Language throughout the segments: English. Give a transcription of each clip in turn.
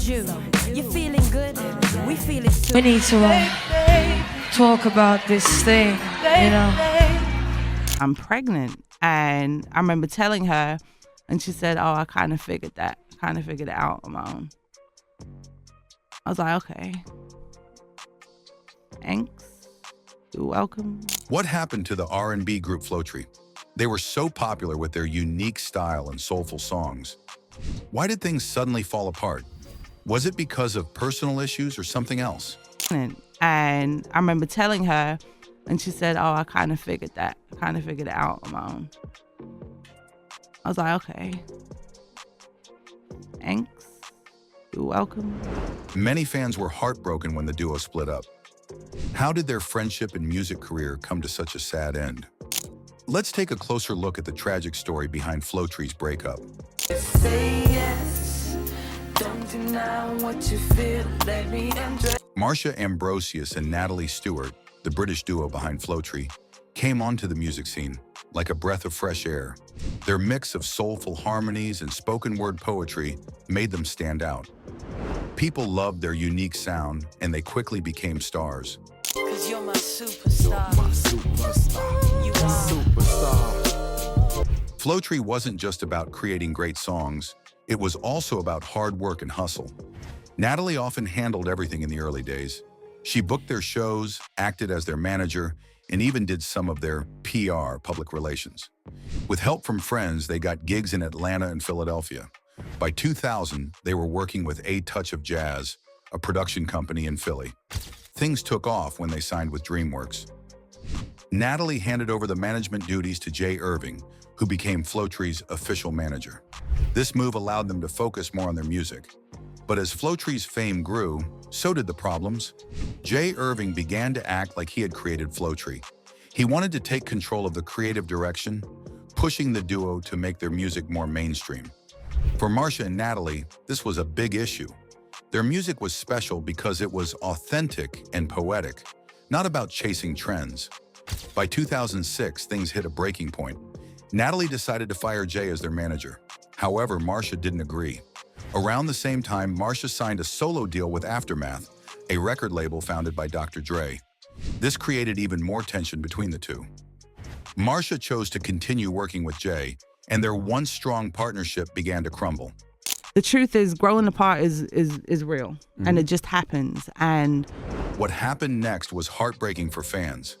it's you. You're feeling good, we feel it too. We need to talk about this thing, you know. I'm pregnant, and I remember telling her, and she said, "Oh, I kind of figured it out on my own." I was like, "Okay, thanks. You're welcome." What happened to the R&B group Floetry? They were so popular with their unique style and soulful songs. Why did things suddenly fall apart? Was it because of personal issues or something else? And I remember telling her, and she said, "Oh, I kind of figured it out on my own." I was like, "Okay, thanks. You're welcome." Many fans were heartbroken when the duo split up. How did their friendship and music career come to such a sad end? Let's take a closer look at the tragic story behind Floetry's breakup. Say yes, don't deny what you feel, let me undress. Marsha Ambrosius and Natalie Stewart, the British duo behind Floetry, came onto the music scene like a breath of fresh air. Their mix of soulful harmonies and spoken word poetry made them stand out. People loved their unique sound, and they quickly became stars. 'Cause you're my superstar. You are. Floetry wasn't just about creating great songs, it was also about hard work and hustle. Natalie often handled everything in the early days. She booked their shows, acted as their manager, and even did some of their PR, public relations. With help from friends, they got gigs in Atlanta and Philadelphia. By 2000, they were working with A Touch of Jazz, a production company in Philly. Things took off when they signed with DreamWorks. Natalie handed over the management duties to Jay Irving, who became Floetry's official manager. This move allowed them to focus more on their music. But as Floetry's fame grew, so did the problems. Jay Irving began to act like he had created Floetry. He wanted to take control of the creative direction, pushing the duo to make their music more mainstream. For Marsha and Natalie, this was a big issue. Their music was special because it was authentic and poetic, not about chasing trends. By 2006, things hit a breaking point. Natalie decided to fire Jay as their manager. However, Marsha didn't agree. Around the same time, Marsha signed a solo deal with Aftermath, a record label founded by Dr. Dre. This created even more tension between the two. Marsha chose to continue working with Jay, and their once strong partnership began to crumble. The truth is, growing apart is real, and it just happens. And what happened next was heartbreaking for fans.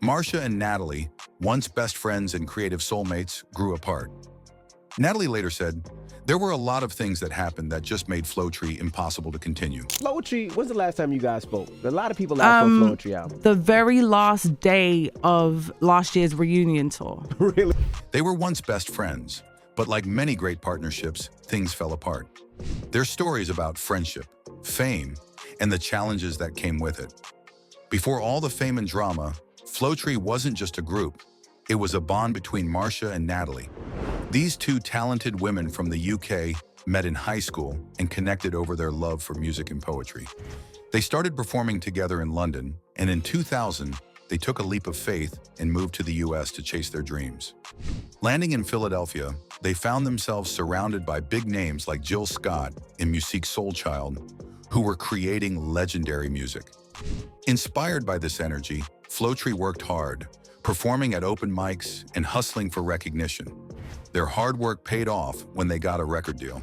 Marsha and Natalie, once best friends and creative soulmates, grew apart. Natalie later said, "There were a lot of things that happened that just made Floetry impossible to continue." Floetry, when's the last time you guys spoke? A lot of people asked for a Floetry album. The very last day of last year's reunion tour. Really? They were once best friends, but like many great partnerships, things fell apart. Their stories about friendship, fame, and the challenges that came with it. Before all the fame and drama, Floetry wasn't just a group. It was a bond between Marsha and Natalie. These two talented women from the UK met in high school and connected over their love for music and poetry. They started performing together in London, and in 2000, they took a leap of faith and moved to the US to chase their dreams. Landing in Philadelphia, they found themselves surrounded by big names like Jill Scott and Musique Soulchild, who were creating legendary music. Inspired by this energy, Floetry worked hard, performing at open mics and hustling for recognition. Their hard work paid off when they got a record deal.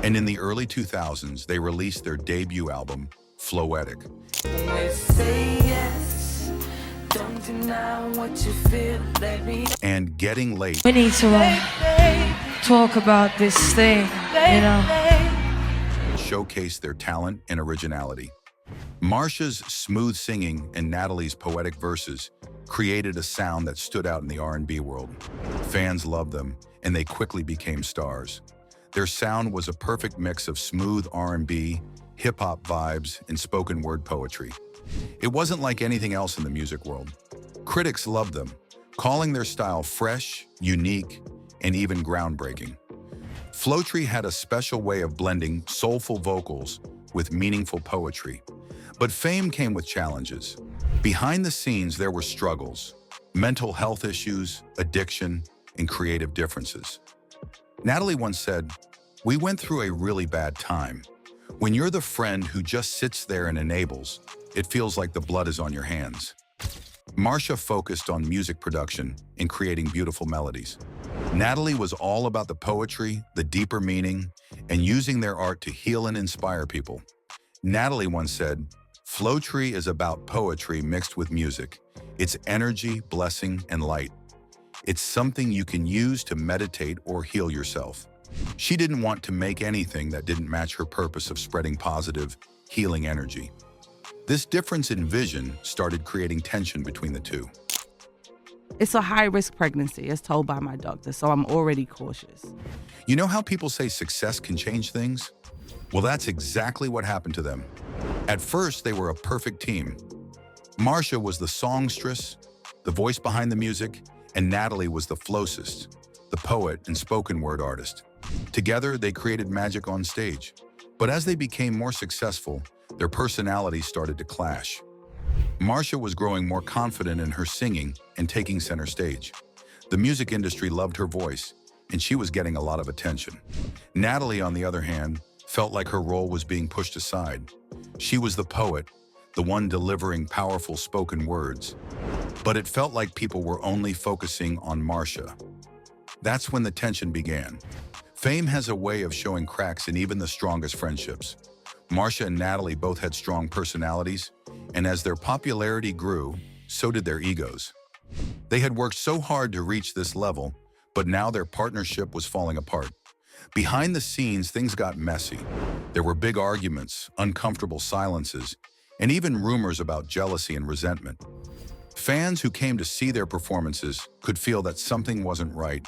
And in the early 2000s, they released their debut album, Floetic. Say yes, don't deny what you feel, let me. And Getting Late We need to talk about this thing, you know. showcased their talent and originality. Marsha's smooth singing and Natalie's poetic verses created a sound that stood out in the R&B world. Fans loved them, and they quickly became stars. Their sound was a perfect mix of smooth R&B, hip-hop vibes, and spoken word poetry. It wasn't like anything else in the music world. Critics loved them, calling their style fresh, unique, and even groundbreaking. Floetry had a special way of blending soulful vocals with meaningful poetry. But fame came with challenges. Behind the scenes, there were struggles, mental health issues, addiction, and creative differences. Natalie once said, "We went through a really bad time. When you're the friend who just sits there and enables, it feels like the blood is on your hands. Marsha focused on music production and creating beautiful melodies. Natalie was all about the poetry, the deeper meaning, and using their art to heal and inspire people. Natalie once said, "Floetry is about poetry mixed with music. It's energy, blessing, and light. It's something you can use to meditate or heal yourself." She didn't want to make anything that didn't match her purpose of spreading positive, healing energy. This difference in vision started creating tension between the two. It's a high-risk pregnancy, as told by my doctor, so I'm already cautious. You know how people say success can change things? Well, that's exactly what happened to them. At first, they were a perfect team. Marsha was the songstress, the voice behind the music, and Natalie was the flosist, the poet and spoken word artist. Together, they created magic on stage. But as they became more successful, their personalities started to clash. Marsha was growing more confident in her singing and taking center stage. The music industry loved her voice, and she was getting a lot of attention. Natalie, on the other hand, felt like her role was being pushed aside. She was the poet, the one delivering powerful spoken words. But it felt like people were only focusing on Marsha. That's when the tension began. Fame has a way of showing cracks in even the strongest friendships. Marsha and Natalie both had strong personalities, and as their popularity grew, so did their egos. They had worked so hard to reach this level, but now their partnership was falling apart. Behind the scenes, things got messy. There were big arguments, uncomfortable silences, and even rumors about jealousy and resentment. Fans who came to see their performances could feel that something wasn't right.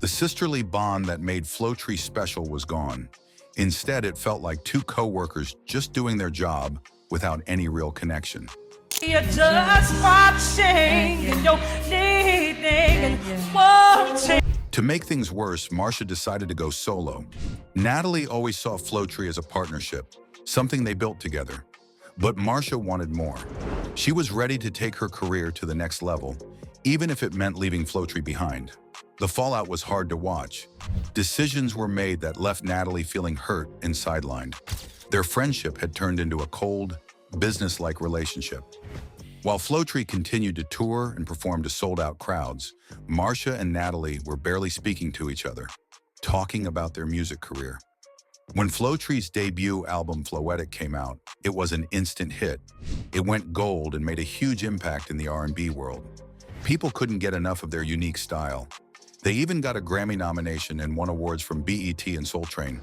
The sisterly bond that made Floetry special was gone. Instead, it felt like two co-workers just doing their job without any real connection. You're just watching and you're needing and wanting. To make things worse, Marsha decided to go solo. Natalie always saw Floetry as a partnership, something they built together. But Marsha wanted more. She was ready to take her career to the next level, even if it meant leaving Floetry behind. The fallout was hard to watch. Decisions were made that left Natalie feeling hurt and sidelined. Their friendship had turned into a cold, business-like relationship. While Floetry continued to tour and perform to sold-out crowds, Marsha and Natalie were barely speaking to each other, talking about their music career. When Floetry's debut album Floetic came out, it was an instant hit. It went gold and made a huge impact in the R&B world. People couldn't get enough of their unique style. They even got a Grammy nomination and won awards from BET and Soul Train.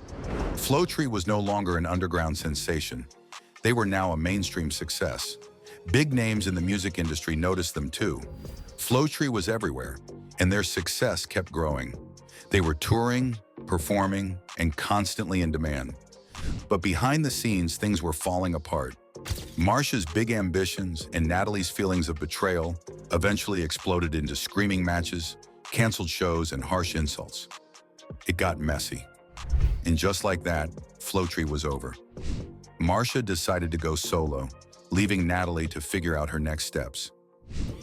Floetry was no longer an underground sensation. They were now a mainstream success. Big names in the music industry noticed them too. Floetry was everywhere, and their success kept growing. They were touring, performing, and constantly in demand. But behind the scenes, things were falling apart. Marsha's big ambitions and Natalie's feelings of betrayal eventually exploded into screaming matches, canceled shows, and harsh insults. It got messy. And just like that, Floetry was over. Marsha decided to go solo, leaving Natalie to figure out her next steps.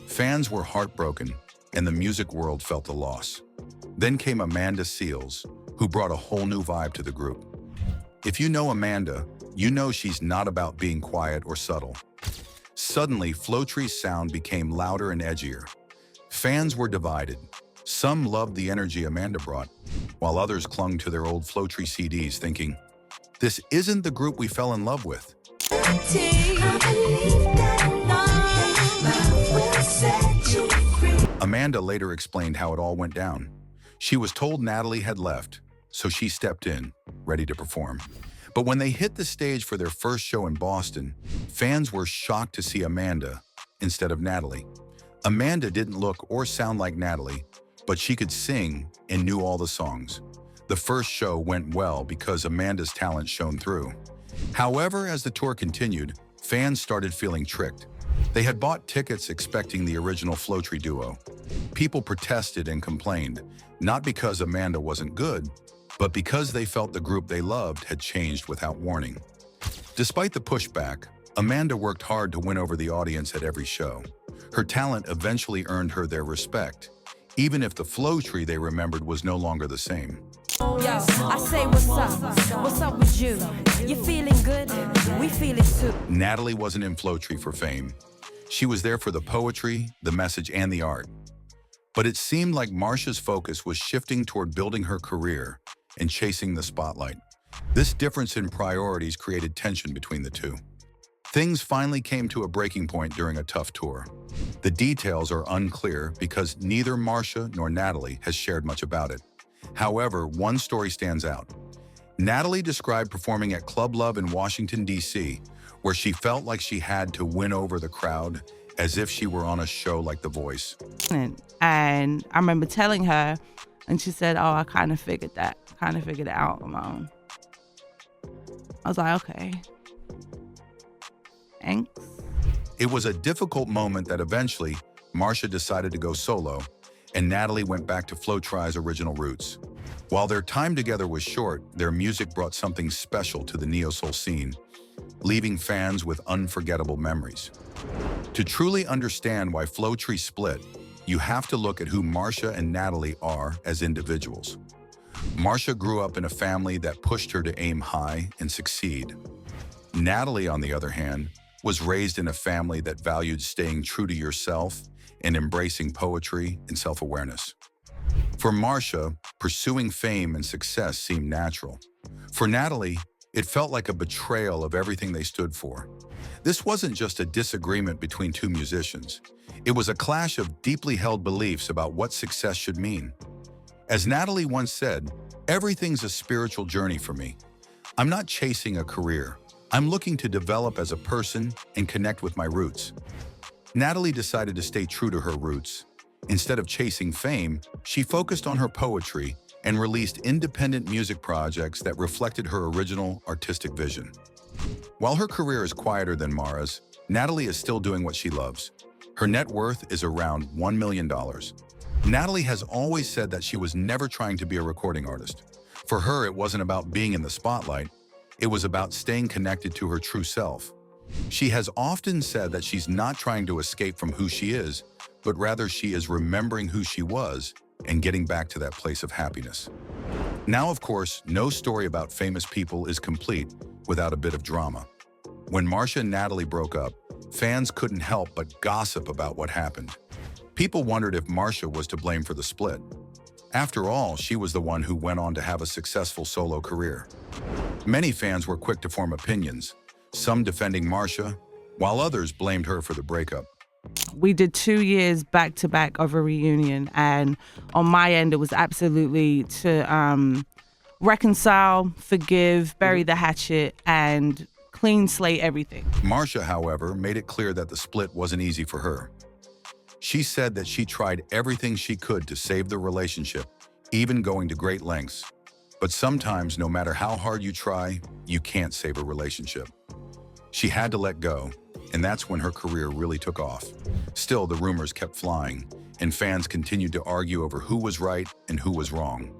Fans were heartbroken, and the music world felt the loss. Then came Amanda Seales, who brought a whole new vibe to the group. If you know Amanda, you know she's not about being quiet or subtle. Suddenly, Floetry's sound became louder and edgier. Fans were divided. Some loved the energy Amanda brought, while others clung to their old Floetry CDs thinking, "This isn't the group we fell in love with." Amanda later explained how it all went down. She was told Natalie had left, so she stepped in, ready to perform. But when they hit the stage for their first show in Boston, fans were shocked to see Amanda instead of Natalie. Amanda didn't look or sound like Natalie, but she could sing and knew all the songs. The first show went well because Amanda's talent shone through. However, as the tour continued, fans started feeling tricked. They had bought tickets expecting the original Floetry duo. People protested and complained, not because Amanda wasn't good, but because they felt the group they loved had changed without warning. Despite the pushback, Amanda worked hard to win over the audience at every show. Her talent eventually earned her their respect, even if the Floetry they remembered was no longer the same. Yo, I say what's up? What's up with you? You feeling good? We feel it too. Natalie wasn't in Floetry for fame. She was there for the poetry, the message, and the art. But it seemed like Marsha's focus was shifting toward building her career and chasing the spotlight. This difference in priorities created tension between the two. Things finally came to a breaking point during a tough tour. The details are unclear because neither Marsha nor Natalie has shared much about it. However, one story stands out. Natalie described performing at Club Love in Washington, D.C., where she felt like she had to win over the crowd as if she were on a show like The Voice. And I remember telling her, and she said, oh, I kind of figured it out on my own. I was like, okay. Thanks. It was a difficult moment that eventually Marsha decided to go solo, and Natalie went back to Floetry's original roots. While their time together was short, their music brought something special to the neo-soul scene, leaving fans with unforgettable memories. To truly understand why Floetry split, you have to look at who Marsha and Natalie are as individuals. Marsha grew up in a family that pushed her to aim high and succeed. Natalie, on the other hand, was raised in a family that valued staying true to yourself and embracing poetry and self-awareness. For Marsha, pursuing fame and success seemed natural. For Natalie, it felt like a betrayal of everything they stood for. This wasn't just a disagreement between two musicians. It was a clash of deeply held beliefs about what success should mean. As Natalie once said, everything's a spiritual journey for me. I'm not chasing a career. I'm looking to develop as a person and connect with my roots. Natalie decided to stay true to her roots. Instead of chasing fame, she focused on her poetry and released independent music projects that reflected her original artistic vision. While her career is quieter than Mara's, Natalie is still doing what she loves. Her net worth is around $1 million. Natalie has always said that she was never trying to be a recording artist. For her, it wasn't about being in the spotlight. It was about staying connected to her true self. She has often said that she's not trying to escape from who she is, but rather she is remembering who she was and getting back to that place of happiness. Now, of course, no story about famous people is complete without a bit of drama. When Marsha and Natalie broke up, fans couldn't help but gossip about what happened. People wondered if Marsha was to blame for the split. After all, she was the one who went on to have a successful solo career. Many fans were quick to form opinions, some defending Marsha, while others blamed her for the breakup. We did 2 years back-to-back of a reunion, and on my end, it was absolutely to reconcile, forgive, bury the hatchet, and clean slate everything. Marsha, however, made it clear that the split wasn't easy for her. She said that she tried everything she could to save the relationship, even going to great lengths. But sometimes, no matter how hard you try, you can't save a relationship. She had to let go, and that's when her career really took off. Still, the rumors kept flying, and fans continued to argue over who was right and who was wrong.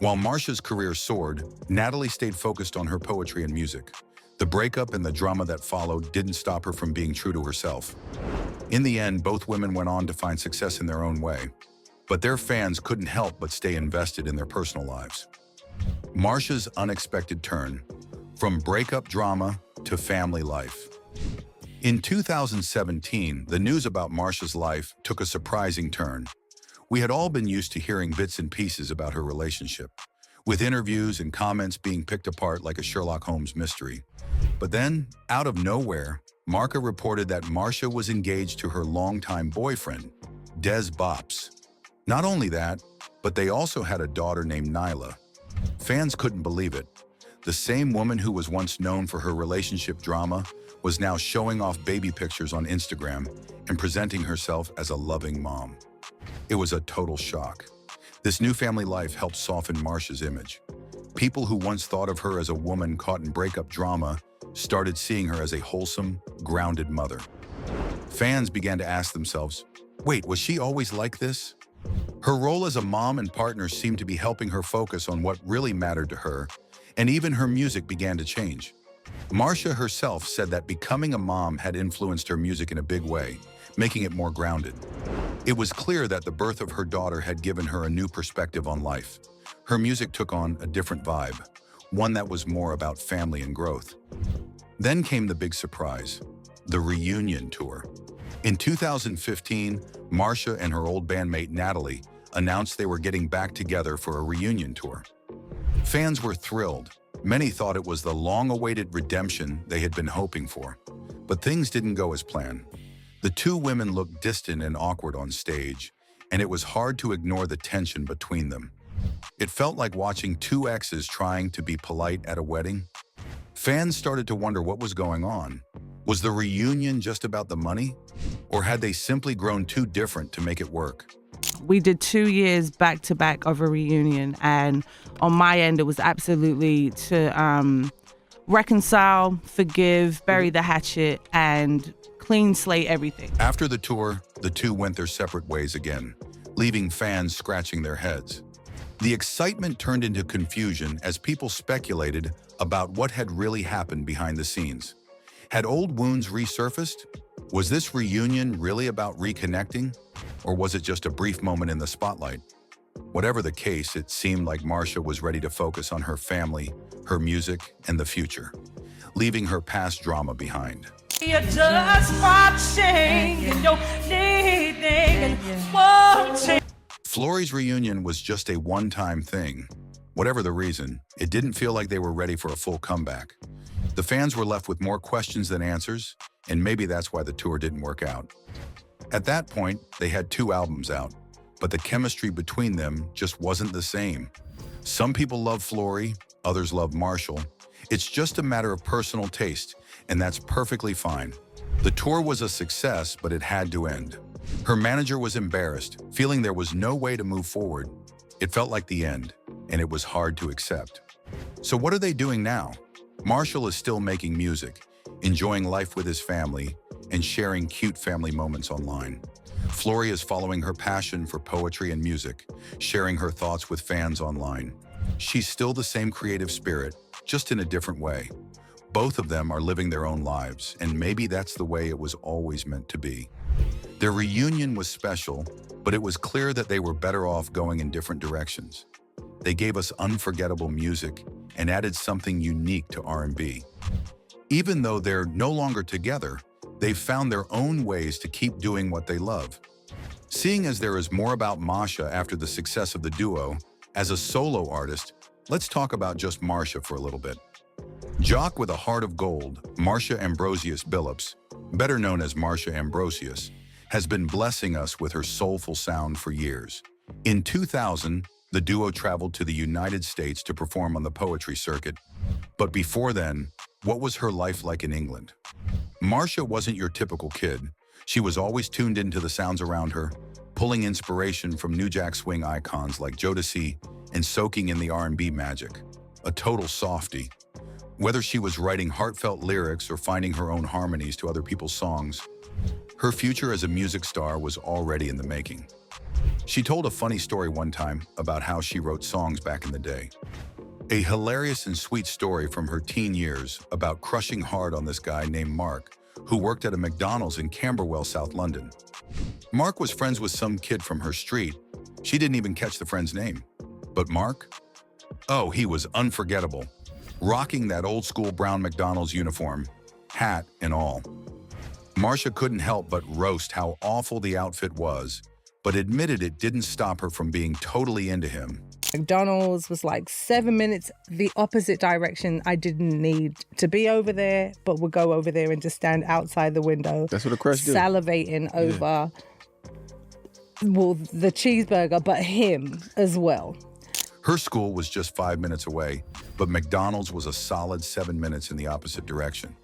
While Marsha's career soared, Natalie stayed focused on her poetry and music. The breakup and the drama that followed didn't stop her from being true to herself. In the end, both women went on to find success in their own way, but their fans couldn't help but stay invested in their personal lives. Marsha's unexpected turn, from breakup drama to family life. In 2017, the news about Marsha's life took a surprising turn. We had all been used to hearing bits and pieces about her relationship, with interviews and comments being picked apart like a Sherlock Holmes mystery. But then, out of nowhere, Marca reported that Marsha was engaged to her longtime boyfriend, Des Bops. Not only that, but they also had a daughter named Nyla. Fans couldn't believe it. The same woman who was once known for her relationship drama was now showing off baby pictures on Instagram and presenting herself as a loving mom. It was a total shock. This new family life helped soften Marsha's image. People who once thought of her as a woman caught in breakup drama started seeing her as a wholesome, grounded mother. Fans began to ask themselves, wait, was she always like this? Her role as a mom and partner seemed to be helping her focus on what really mattered to her, and even her music began to change. Marsha herself said that becoming a mom had influenced her music in a big way, making it more grounded. It was clear that the birth of her daughter had given her a new perspective on life. Her music took on a different vibe, one that was more about family and growth. Then came the big surprise, the reunion tour. In 2015, Marsha and her old bandmate Natalie announced they were getting back together for a reunion tour. Fans were thrilled. Many thought it was the long-awaited redemption they had been hoping for. But things didn't go as planned. The two women looked distant and awkward on stage, and it was hard to ignore the tension between them. It felt like watching two exes trying to be polite at a wedding. Fans started to wonder what was going on. Was the reunion just about the money? Or had they simply grown too different to make it work? We did 2 years back to back of a reunion, and on my end, it was absolutely to reconcile, forgive, bury the hatchet, and clean slate everything. After the tour, the two went their separate ways again, leaving fans scratching their heads. The excitement turned into confusion as people speculated about what had really happened behind the scenes. Had old wounds resurfaced? Was this reunion really about reconnecting? Or was it just a brief moment in the spotlight? Whatever the case, it seemed like Marsha was ready to focus on her family, her music, and the future, leaving her past drama behind. You're just watching and you're needing and wanting. Flory's reunion was just a one-time thing. Whatever the reason, it didn't feel like they were ready for a full comeback. The fans were left with more questions than answers, and maybe that's why the tour didn't work out. At that point, they had 2 albums out, but the chemistry between them just wasn't the same. Some people love Flory, others love Marshall. It's just a matter of personal taste, and that's perfectly fine. The tour was a success, but it had to end. Her manager was embarrassed, feeling there was no way to move forward. It felt like the end, and it was hard to accept. So what are they doing now? Marshall is still making music, enjoying life with his family, and sharing cute family moments online. Flory is following her passion for poetry and music, sharing her thoughts with fans online. She's still the same creative spirit, just in a different way. Both of them are living their own lives, and maybe that's the way it was always meant to be. Their reunion was special, but it was clear that they were better off going in different directions. They gave us unforgettable music and added something unique to R&B. Even though they're no longer together, they've found their own ways to keep doing what they love. Seeing as there is more about Marsha after the success of the duo, as a solo artist, let's talk about just Marsha for a little bit. Jock with a heart of gold, Marsha Ambrosius Billups, better known as Marsha Ambrosius, has been blessing us with her soulful sound for years. In 2000, the duo traveled to the United States to perform on the poetry circuit. But before then, what was her life like in England? Marsha wasn't your typical kid. She was always tuned into the sounds around her, pulling inspiration from New Jack Swing icons like Jodeci and soaking in the R&B magic. A total softie. Whether she was writing heartfelt lyrics or finding her own harmonies to other people's songs, her future as a music star was already in the making. She told a funny story one time about how she wrote songs back in the day. A hilarious and sweet story from her teen years about crushing hard on this guy named Mark, who worked at a McDonald's in Camberwell, South London. Mark was friends with some kid from her street. She didn't even catch the friend's name. But Mark? Oh, he was unforgettable, rocking that old school brown McDonald's uniform, hat and all. Marsha couldn't help but roast how awful the outfit was, but admitted it didn't stop her from being totally into him. McDonald's was like 7 minutes the opposite direction. I didn't need to be over there, but would go over there and just stand outside the window. That's what a crush do. Salivating over, well, the cheeseburger, but him as well. Her school was just 5 minutes away, but McDonald's was a solid 7 minutes in the opposite direction.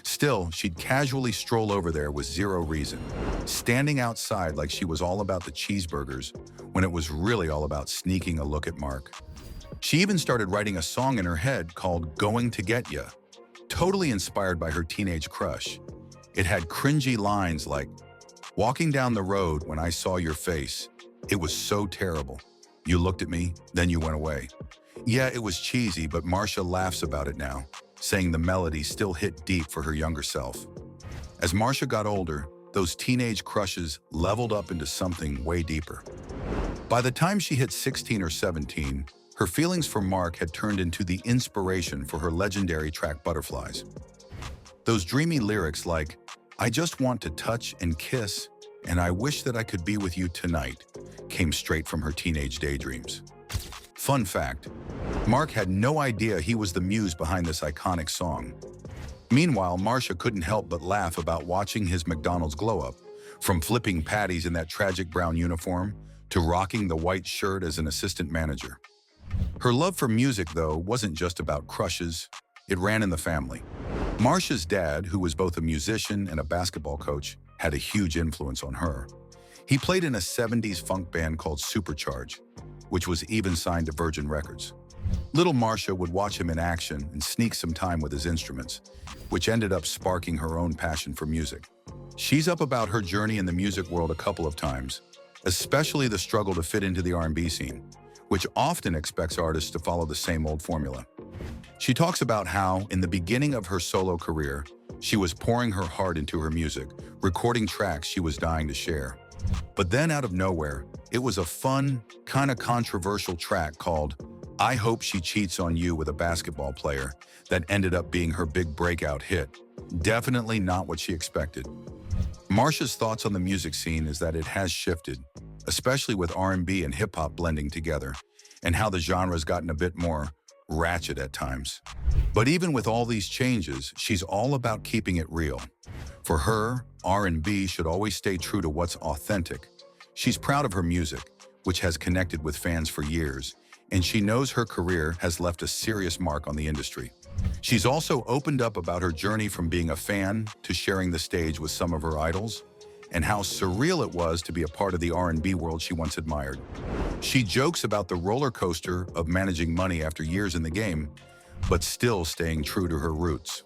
Still, she'd casually stroll over there with zero reason, standing outside like she was all about the cheeseburgers when it was really all about sneaking a look at Mark. She even started writing a song in her head called Going to Get Ya, totally inspired by her teenage crush. It had cringy lines like, "Walking down the road when I saw your face, it was so terrible. You looked at me, then you went away." Yeah, it was cheesy, but Marsha laughs about it now, saying the melody still hit deep for her younger self. As Marsha got older, those teenage crushes leveled up into something way deeper. By the time she hit 16 or 17, her Her feelings for Mark had turned into the inspiration for her legendary track Butterflies. Those dreamy lyrics like, "I just want to touch and kiss, and I wish that I could be with you tonight," came straight from her teenage daydreams. Fun fact, Mark had no idea he was the muse behind this iconic song. Meanwhile, Marsha couldn't help but laugh about watching his McDonald's glow-up, from flipping patties in that tragic brown uniform to rocking the white shirt as an assistant manager. Her love for music, though, wasn't just about crushes. It ran in the family. Marsha's dad, who was both a musician and a basketball coach, had a huge influence on her. He played in a 70s funk band called Supercharge, which was even signed to Virgin Records. Little Marsha would watch him in action and sneak some time with his instruments, which ended up sparking her own passion for music. She's up about her journey in the music world a couple of times, especially the struggle to fit into the R&B scene, which often expects artists to follow the same old formula. She talks about how, in the beginning of her solo career, she was pouring her heart into her music, recording tracks she was dying to share. But then out of nowhere, it was a fun, kind of controversial track called "I Hope She Cheats on You with a Basketball Player" that ended up being her big breakout hit. Definitely not what she expected. Marsha's thoughts on the music scene is that it has shifted, especially with R&B and hip-hop blending together, and how the genre's gotten a bit more ratchet at times. But even with all these changes, she's all about keeping it real. For her, R&B should always stay true to what's authentic. She's proud of her music, which has connected with fans for years, and she knows her career has left a serious mark on the industry. She's also opened up about her journey from being a fan to sharing the stage with some of her idols, and how surreal it was to be a part of the R&B world she once admired. She jokes about the roller coaster of managing money after years in the game, but still staying true to her roots.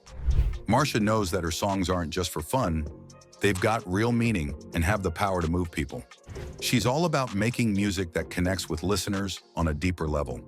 Marsha knows that her songs aren't just for fun, they've got real meaning and have the power to move people. She's all about making music that connects with listeners on a deeper level.